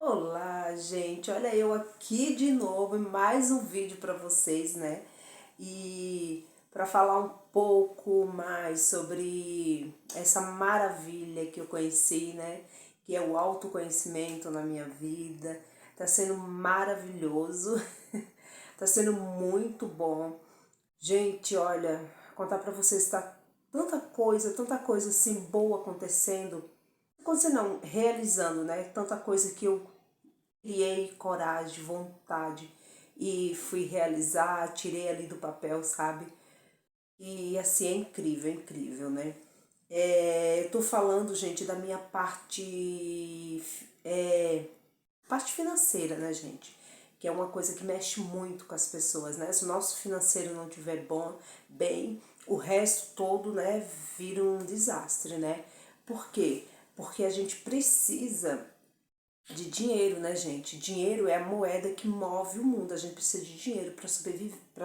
Olá, gente. Olha eu aqui de novo em mais um vídeo para vocês, né? E para falar um pouco mais sobre essa maravilha que eu conheci, né? Que é o autoconhecimento na minha vida. Tá sendo maravilhoso. Tá sendo muito bom. Gente, olha, contar para vocês tá tanta coisa assim boa acontecendo. Acontecendo não, realizando, né? Tanta coisa que eu criei coragem, vontade e fui realizar, tirei ali do papel, sabe? E assim é incrível, né? Eu tô falando, gente, da minha parte financeira, né, gente? Que é uma coisa que mexe muito com as pessoas, né? Se o nosso financeiro não tiver bem, o resto todo, né, vira um desastre, né? Por quê? Porque a gente precisa de dinheiro, né, gente? Dinheiro é a moeda que move o mundo. A gente precisa de dinheiro para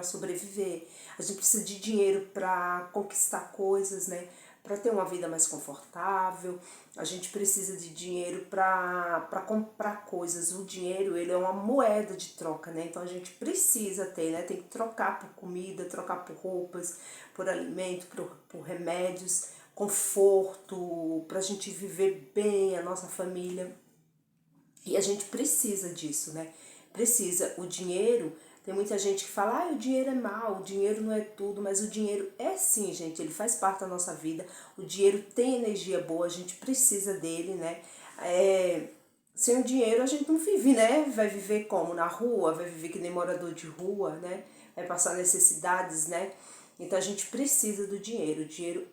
sobreviver. A gente precisa de dinheiro para conquistar coisas, né? Para ter uma vida mais confortável. A gente precisa de dinheiro para comprar coisas. O dinheiro, ele é uma moeda de troca, né? Então a gente precisa ter, né? Tem que trocar por comida, trocar por roupas, por alimento, por remédios, conforto, para a gente viver bem, a nossa família. E a gente precisa disso, né? Precisa. O dinheiro, tem muita gente que fala, o dinheiro é mau, o dinheiro não é tudo, mas o dinheiro é sim, gente, ele faz parte da nossa vida. O dinheiro tem energia boa, a gente precisa dele, né? Sem o dinheiro a gente não vive, né? Vai viver como? Na rua, vai viver que nem morador de rua, né? Vai passar necessidades, né? Então a gente precisa do dinheiro. O dinheiro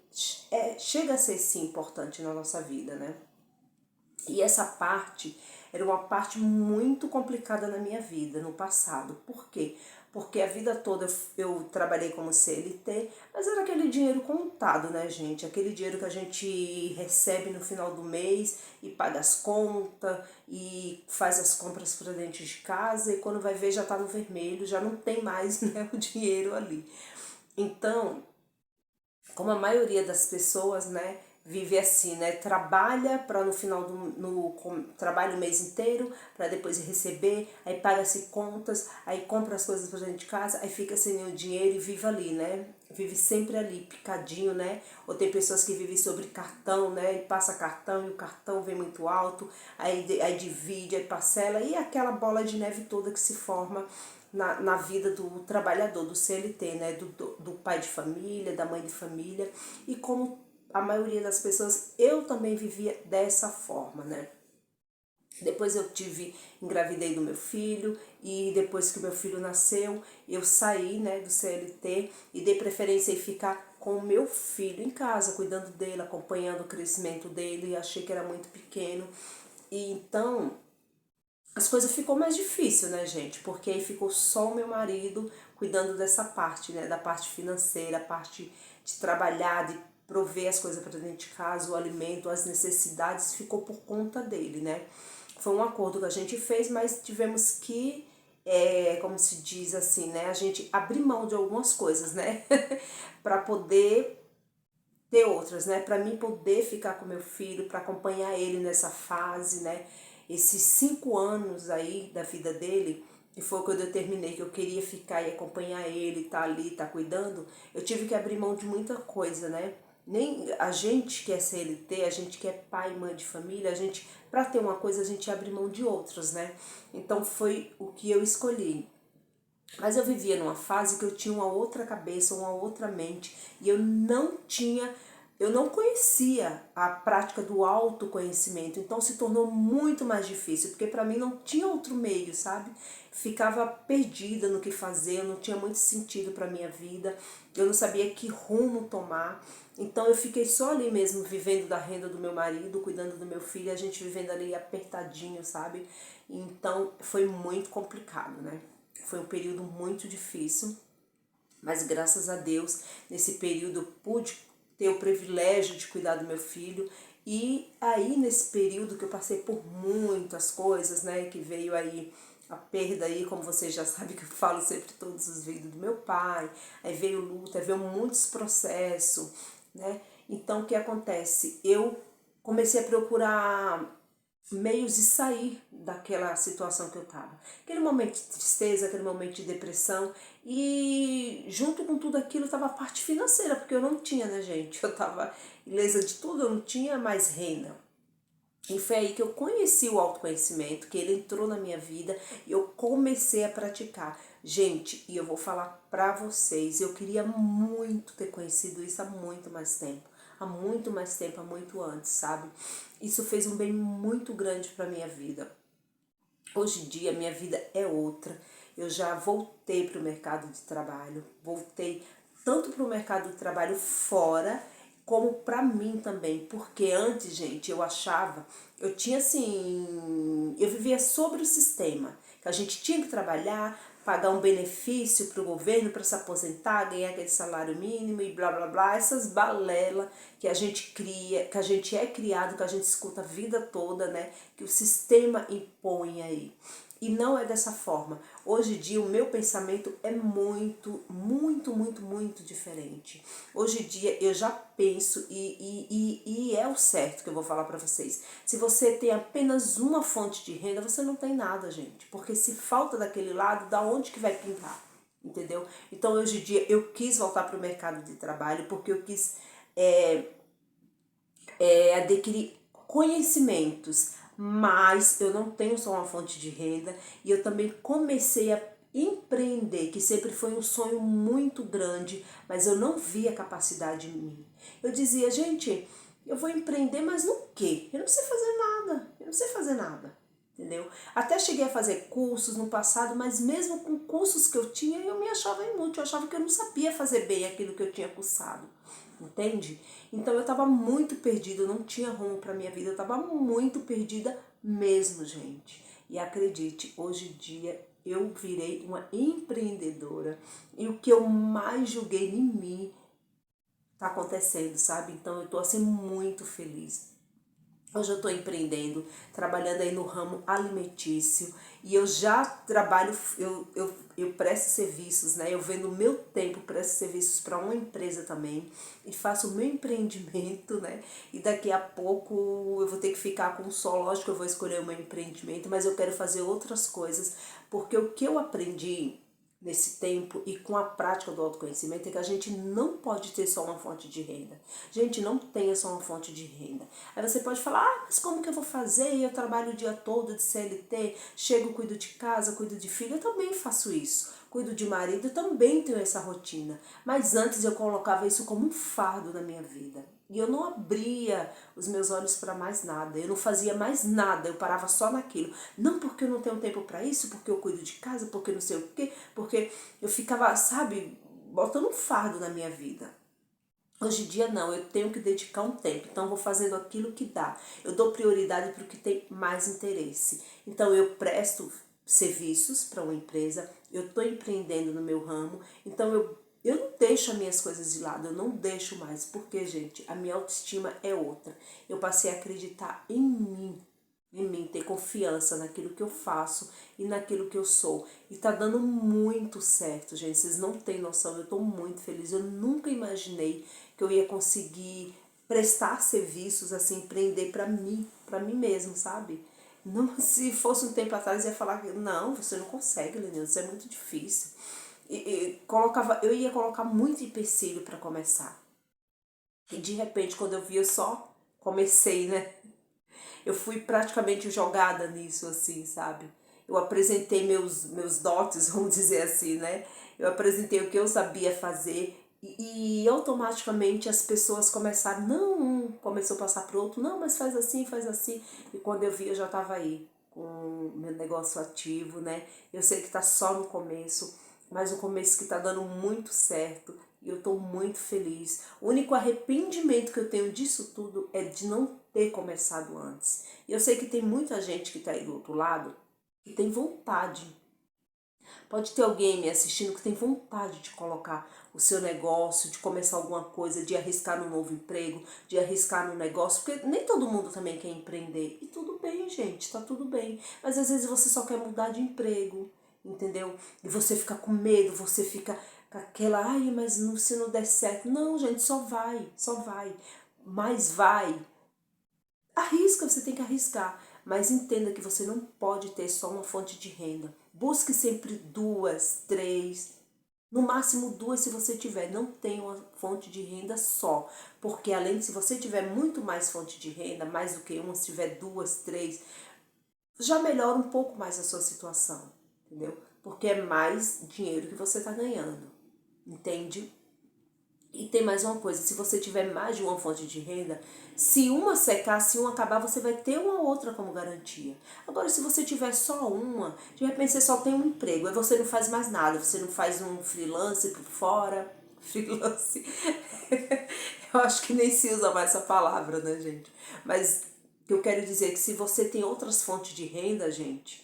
chega a ser sim importante na nossa vida, né? E essa parte era uma parte muito complicada na minha vida, no passado. Por quê? Porque a vida toda eu trabalhei como CLT, mas era aquele dinheiro contado, né, gente? Aquele dinheiro que a gente recebe no final do mês e paga as contas e faz as compras para dentro de casa e quando vai ver já tá no vermelho, já não tem mais, né, o dinheiro ali. Então, como a maioria das pessoas, né, vive assim, né, trabalha para no final trabalha o mês inteiro para depois receber, aí paga-se contas, aí compra as coisas para dentro de casa, aí fica sem nenhum dinheiro e vive ali, né? Vive sempre ali, picadinho, né? Ou tem pessoas que vivem sobre cartão, né? E passa cartão e o cartão vem muito alto, aí divide, aí parcela, e aquela bola de neve toda que se forma na vida do trabalhador, do CLT, né? Do pai de família, da mãe de família. E como a maioria das pessoas, eu também vivia dessa forma, né? Depois engravidei do meu filho e depois que o meu filho nasceu, eu saí, né, do CLT e dei preferência em ficar com o meu filho em casa, cuidando dele, acompanhando o crescimento dele, e achei que era muito pequeno. E então, as coisas ficou mais difícil, né, gente? Porque aí ficou só o meu marido cuidando dessa parte, né, da parte financeira, a parte de trabalhar, de prover as coisas para dentro de casa, o alimento, as necessidades, ficou por conta dele, né? Foi um acordo que a gente fez, mas tivemos que, como se diz assim, né, a gente abrir mão de algumas coisas, né, para poder ter outras, né? Para mim poder ficar com meu filho, para acompanhar ele nessa fase, né? Esses 5 anos aí da vida dele, que foi quando eu determinei que eu queria ficar e acompanhar ele, tá ali, tá cuidando, eu tive que abrir mão de muita coisa, né? Nem a gente que é CLT, a gente que é pai e mãe de família, a gente, para ter uma coisa, a gente abre mão de outras, né? Então foi o que eu escolhi. Mas eu vivia numa fase que eu tinha uma outra cabeça, uma outra mente, e eu não conhecia a prática do autoconhecimento, então se tornou muito mais difícil, porque para mim não tinha outro meio, sabe? Ficava perdida no que fazer, não tinha muito sentido para minha vida, eu não sabia que rumo tomar. Então eu fiquei só ali mesmo, vivendo da renda do meu marido, cuidando do meu filho, a gente vivendo ali apertadinho, sabe? Então foi muito complicado, né? Foi um período muito difícil, mas graças a Deus, nesse período eu pude ter o privilégio de cuidar do meu filho. E aí, nesse período que eu passei por muitas coisas, né, que veio aí a perda aí, como vocês já sabem que eu falo sempre todos os vídeos do meu pai, aí veio luta, aí veio muitos processos, né? Então, o que acontece? Eu comecei a procurar meios de sair daquela situação que eu estava. Aquele momento de tristeza, aquele momento de depressão, e junto com tudo aquilo estava a parte financeira, porque eu não tinha, né, gente? Eu estava ilesa de tudo, eu não tinha mais renda. E foi aí que eu conheci o autoconhecimento, que ele entrou na minha vida e eu comecei a praticar. Gente, e eu vou falar pra vocês, eu queria muito ter conhecido isso há muito mais tempo. Há muito mais tempo, há muito antes, sabe? Isso fez um bem muito grande pra minha vida. Hoje em dia minha vida é outra. Eu já voltei para o mercado de trabalho, voltei tanto para o mercado de trabalho fora como para mim também, porque antes, gente, eu achava, eu tinha assim, eu vivia sobre o sistema, que a gente tinha que trabalhar, pagar um benefício para o governo para se aposentar, ganhar aquele salário mínimo e blá blá blá, essas balelas que a gente cria, que a gente é criado, que a gente escuta a vida toda, né? Que o sistema impõe aí. E não é dessa forma. Hoje em dia o meu pensamento é muito diferente. Hoje em dia eu já penso e é o certo que eu vou falar para vocês. Se você tem apenas uma fonte de renda, você não tem nada, gente. Porque se falta daquele lado, da onde que vai pintar? Entendeu? Então hoje em dia eu quis voltar para o mercado de trabalho porque eu quis adquirir conhecimentos, mas eu não tenho só uma fonte de renda e eu também comecei a empreender, que sempre foi um sonho muito grande, mas eu não via capacidade em mim. Eu dizia, gente, eu vou empreender, mas no quê? Eu não sei fazer nada, eu não sei fazer nada. Entendeu? Até cheguei a fazer cursos no passado, mas mesmo com cursos que eu tinha, eu me achava inútil, eu achava que eu não sabia fazer bem aquilo que eu tinha cursado, entende? Então eu estava muito perdida, eu não tinha rumo para minha vida, eu estava muito perdida mesmo, gente. E acredite, hoje em dia eu virei uma empreendedora e o que eu mais julguei em mim tá acontecendo, sabe? Então eu tô assim muito feliz. Hoje eu estou empreendendo, trabalhando aí no ramo alimentício e eu já trabalho, eu presto serviços, né? Eu vendo o meu tempo, presto serviços para uma empresa também e faço o meu empreendimento, né? E daqui a pouco eu vou ter que ficar com um só, lógico que eu vou escolher o meu empreendimento, mas eu quero fazer outras coisas, porque o que eu aprendi nesse tempo e com a prática do autoconhecimento é que a gente não pode ter só uma fonte de renda. Gente, não tenha só uma fonte de renda. Aí você pode falar, mas como que eu vou fazer? Eu trabalho o dia todo de CLT, chego, cuido de casa, cuido de filho, eu também faço isso. Cuido de marido, eu também tenho essa rotina. Mas antes eu colocava isso como um fardo na minha vida. E eu não abria os meus olhos para mais nada, eu não fazia mais nada, eu parava só naquilo. Não porque eu não tenho tempo para isso, porque eu cuido de casa, porque não sei o quê, porque eu ficava, sabe, botando um fardo na minha vida. Hoje em dia não, eu tenho que dedicar um tempo, então eu vou fazendo aquilo que dá. Eu dou prioridade para o que tem mais interesse. Então eu presto serviços para uma empresa, eu estou empreendendo no meu ramo, então eu não deixo as minhas coisas de lado, eu não deixo mais, porque, gente, a minha autoestima é outra. Eu passei a acreditar em mim, ter confiança naquilo que eu faço e naquilo que eu sou. E tá dando muito certo, gente. Vocês não têm noção, eu tô muito feliz. Eu nunca imaginei que eu ia conseguir prestar serviços, assim, empreender para mim mesmo, sabe? Não, se fosse um tempo atrás, eu ia falar que não, você não consegue, Lenilson, isso é muito difícil. Eu ia colocar muito empecilho para começar. E de repente, quando eu vi, eu só comecei, né? Eu fui praticamente jogada nisso, assim, sabe? Eu apresentei meus dotes, vamos dizer assim, né? Eu apresentei o que eu sabia fazer e automaticamente as pessoas começaram, não, um começou a passar pro outro, não, mas faz assim, faz assim. E quando eu vi, eu já estava aí, com o meu negócio ativo, né? Eu sei que tá só no começo, mas um começo que tá dando muito certo e eu tô muito feliz. O único arrependimento que eu tenho disso tudo é de não ter começado antes. E eu sei que tem muita gente que tá aí do outro lado que tem vontade. Pode ter alguém me assistindo que tem vontade de colocar o seu negócio, de começar alguma coisa, de arriscar num novo emprego, de arriscar num negócio, porque nem todo mundo também quer empreender. E tudo bem, gente, tá tudo bem. Mas às vezes você só quer mudar de emprego, entendeu? E você fica com medo, você fica com aquela, ai, mas não, se não der certo. Não, gente, só vai, só vai. Mas vai. Arrisca, você tem que arriscar. mas entenda que você não pode ter só uma fonte de renda. Busque sempre 2, 3, no máximo 2 se você tiver. Não tem uma fonte de renda só, porque além de se você tiver muito mais fonte de renda, mais do que uma, se tiver 2, 3, já melhora um pouco mais a sua situação, entendeu? Porque é mais dinheiro que você está ganhando, entende? E tem mais uma coisa, se você tiver mais de uma fonte de renda, se uma secar, se uma acabar, você vai ter uma outra como garantia. Agora, se você tiver só uma, de repente você só tem um emprego, aí você não faz mais nada, você não faz um freelance por fora, freelance, eu acho que nem se usa mais essa palavra, né, gente? Mas o que eu quero dizer é que se você tem outras fontes de renda, gente,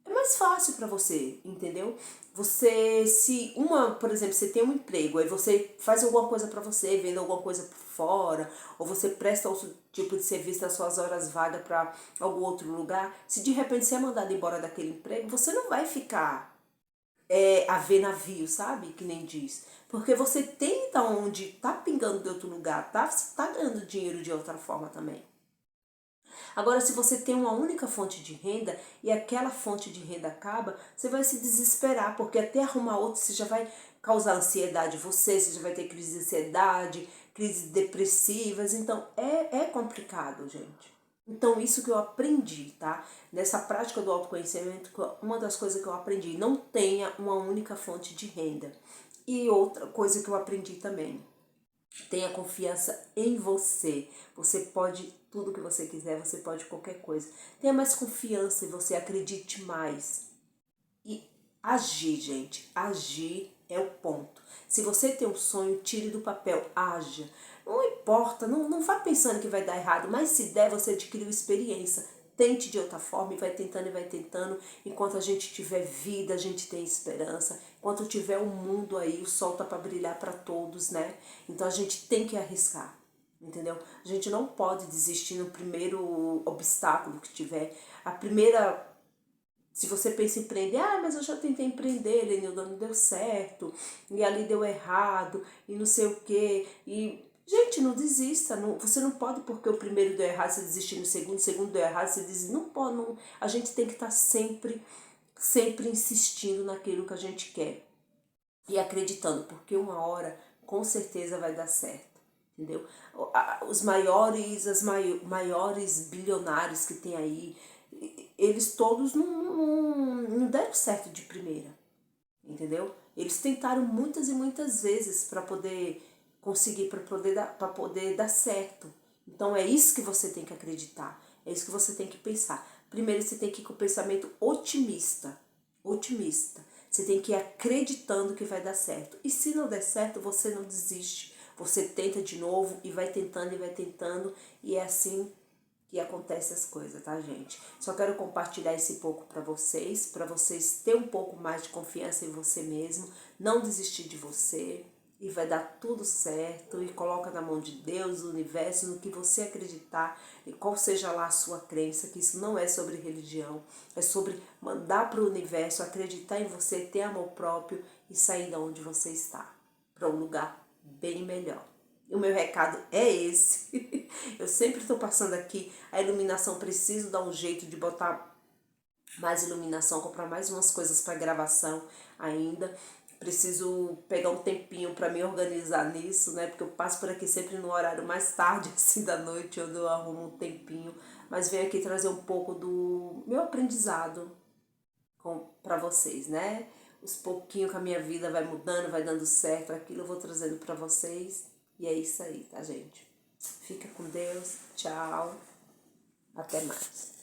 é mais fácil para você, entendeu? Você, se uma, por exemplo, você tem um emprego, aí você faz alguma coisa para você, vende alguma coisa por fora, ou você presta outro tipo de serviço nas suas horas vagas para algum outro lugar, se de repente você é mandado embora daquele emprego, você não vai ficar a ver navio, sabe? Que nem diz. Porque você tem da onde tá pingando de outro lugar, tá? Você tá ganhando dinheiro de outra forma também. Agora, se você tem uma única fonte de renda e aquela fonte de renda acaba, você vai se desesperar, porque até arrumar outra você já vai causar ansiedade em você, você já vai ter crise de ansiedade, crises depressivas, então é complicado, gente. Então, isso que eu aprendi, tá? Nessa prática do autoconhecimento, uma das coisas que eu aprendi, não tenha uma única fonte de renda. E outra coisa que eu aprendi também, tenha confiança em você. Você pode tudo que você quiser, você pode qualquer coisa. Tenha mais confiança em você, acredite mais. E agir, gente. Agir é o ponto. Se você tem um sonho, tire do papel, haja. Não importa, não vá pensando que vai dar errado, mas se der, você adquiriu experiência. Tente de outra forma e vai tentando e vai tentando. Enquanto a gente tiver vida, a gente tem esperança. Enquanto tiver o mundo aí, o sol tá para brilhar para todos, né? Então a gente tem que arriscar, entendeu? A gente não pode desistir no primeiro obstáculo que tiver. A primeira, se você pensa em empreender, mas eu já tentei empreender, Lenilda, não deu certo, e ali deu errado, e não sei o quê, e gente, não desista, você não pode porque o primeiro deu errado, você desistir no segundo, o segundo deu errado, você diz, não pode, não, a gente tem que estar sempre insistindo naquilo que a gente quer e acreditando, porque uma hora com certeza vai dar certo, entendeu? Os maiores, maiores bilionários que tem aí, eles todos não deram certo de primeira, entendeu? Eles tentaram muitas e muitas vezes para poder conseguir, para poder dar certo. Então é isso que você tem que acreditar, é isso que você tem que pensar. Primeiro você tem que ir com o pensamento otimista, otimista. Você tem que ir acreditando que vai dar certo. E se não der certo, você não desiste. Você tenta de novo e vai tentando e é assim que acontece as coisas, tá, gente? Só quero compartilhar esse pouco para vocês terem um pouco mais de confiança em você mesmo, não desistir de você e vai dar tudo certo e coloca na mão de Deus, do universo, no que você acreditar e qual seja lá a sua crença, que isso não é sobre religião, é sobre mandar para o universo, acreditar em você, ter amor próprio e sair da onde você está, para um lugar bem melhor. O meu recado é esse. Eu sempre estou passando aqui a iluminação, preciso dar um jeito de botar mais iluminação, comprar mais umas coisas para gravação ainda. Preciso pegar um tempinho para me organizar nisso, né? Porque eu passo por aqui sempre no horário mais tarde, assim, da noite, onde eu arrumo um tempinho. Mas venho aqui trazer um pouco do meu aprendizado para vocês, né? Os pouquinhos que a minha vida vai mudando, vai dando certo, aquilo eu vou trazendo para vocês. E é isso aí, tá, gente? Fica com Deus. Tchau. Até mais.